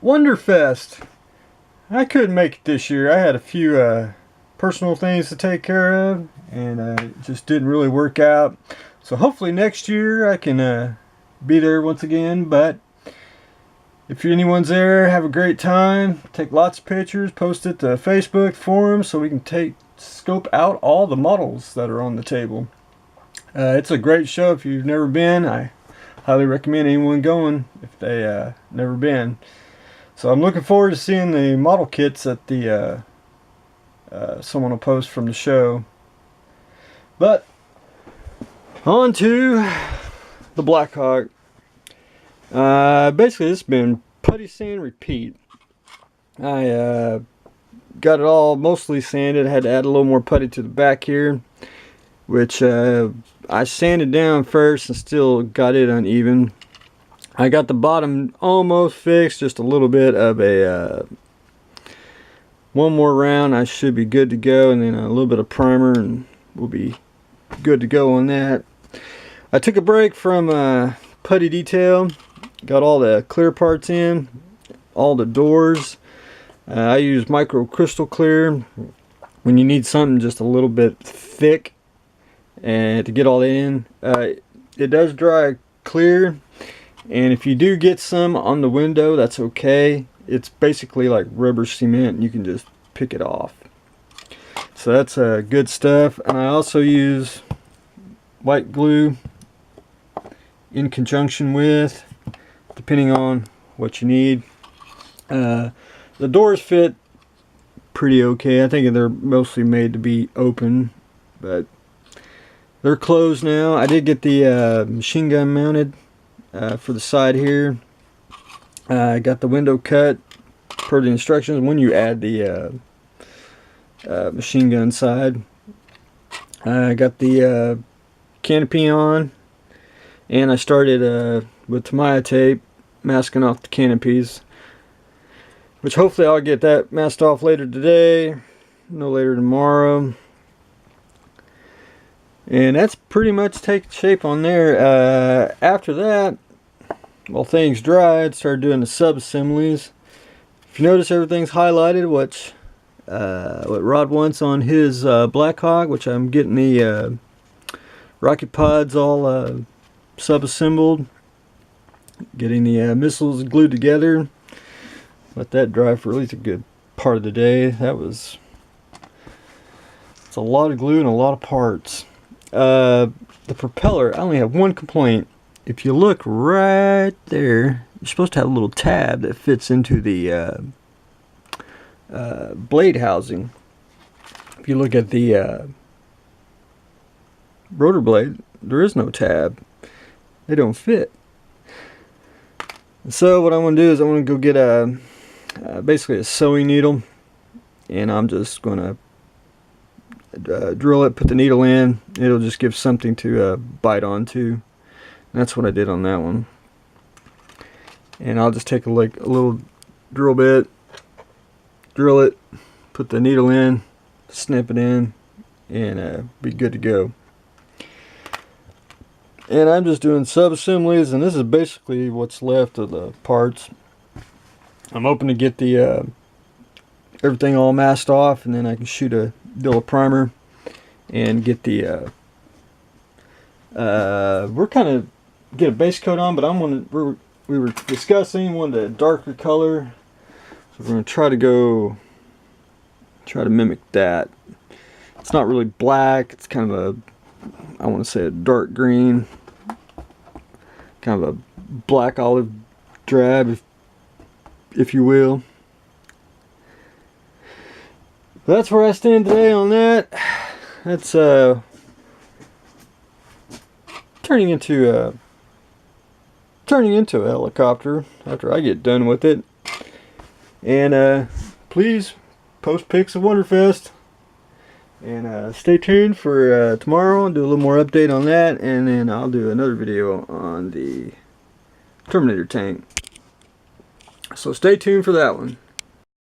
Wonderfest. I couldn't make it this year. I had a few personal things to take care of, and it just didn't really work out. So hopefully next year I can be there once again. But if anyone's there, have a great time. Take lots of pictures, post it to Facebook forums so we can scope out all the models that are on the table. It's a great show. If you've never been, I highly recommend anyone going if they never been. So I'm looking forward to seeing the model kits that the someone will post from the show. But on to the Blackhawk. Basically, this has been putty sand repeat. I got it all mostly sanded. I had to add a little more putty to the back here, which I sanded down first and still got it uneven. I got the bottom almost fixed, just a little bit of a one more round. I should be good to go, and then a little bit of primer and we'll be good to go on that. I took a break from putty detail, got all the clear parts in, all the doors. I use micro crystal clear when you need something just a little bit thick and to get all that in. It does dry clear, and if you do get some on the window, that's okay. It's basically like rubber cement, and you can just pick it off. So that's good stuff. And I also use white glue in conjunction with, depending on what you need. The doors fit pretty okay. I think they're mostly made to be open, but they're closed now. I did get the machine gun mounted for the side here. I got the window cut per the instructions when you add the machine gun side. I got the canopy on, and I started with Tamiya tape masking off the canopies, which hopefully I'll get that masked off later today, no later tomorrow. And that's pretty much taking shape on there. After that, while things dried, started doing the sub-assemblies. If you notice, everything's highlighted, what Rod wants on his Blackhawk, which I'm getting the rocket pods all sub-assembled, getting the missiles glued together. Let that dry for at least a good part of the day. It's a lot of glue and a lot of parts. The propeller, I only have one complaint. If you look right there, you're supposed to have a little tab that fits into the blade housing. If you look at the rotor blade, there is no tab. They don't fit. So what I want to do is I want to go get basically a sewing needle, and I'm just going to drill it, put the needle in. It'll just give something to bite onto. And that's what I did on that one. And I'll just take a little drill bit, drill it, put the needle in, snip it in, and be good to go. And I'm just doing sub-assemblies, and this is basically what's left of the parts. I'm hoping to get the everything all masked off, and then I can shoot a deal of primer and get the we're kind of get a base coat on, but we were discussing one of the darker color, so we're going to try to mimic that. It's not really black, it's kind of I want to say a dark green, kind of a black olive drab, if you will. That's where I stand today on that. That's turning into a helicopter after I get done with it. And please post pics of Wonderfest, and stay tuned for tomorrow. I'll do a little more update on that, and then I'll do another video on the Terminator tank. So stay tuned for that one.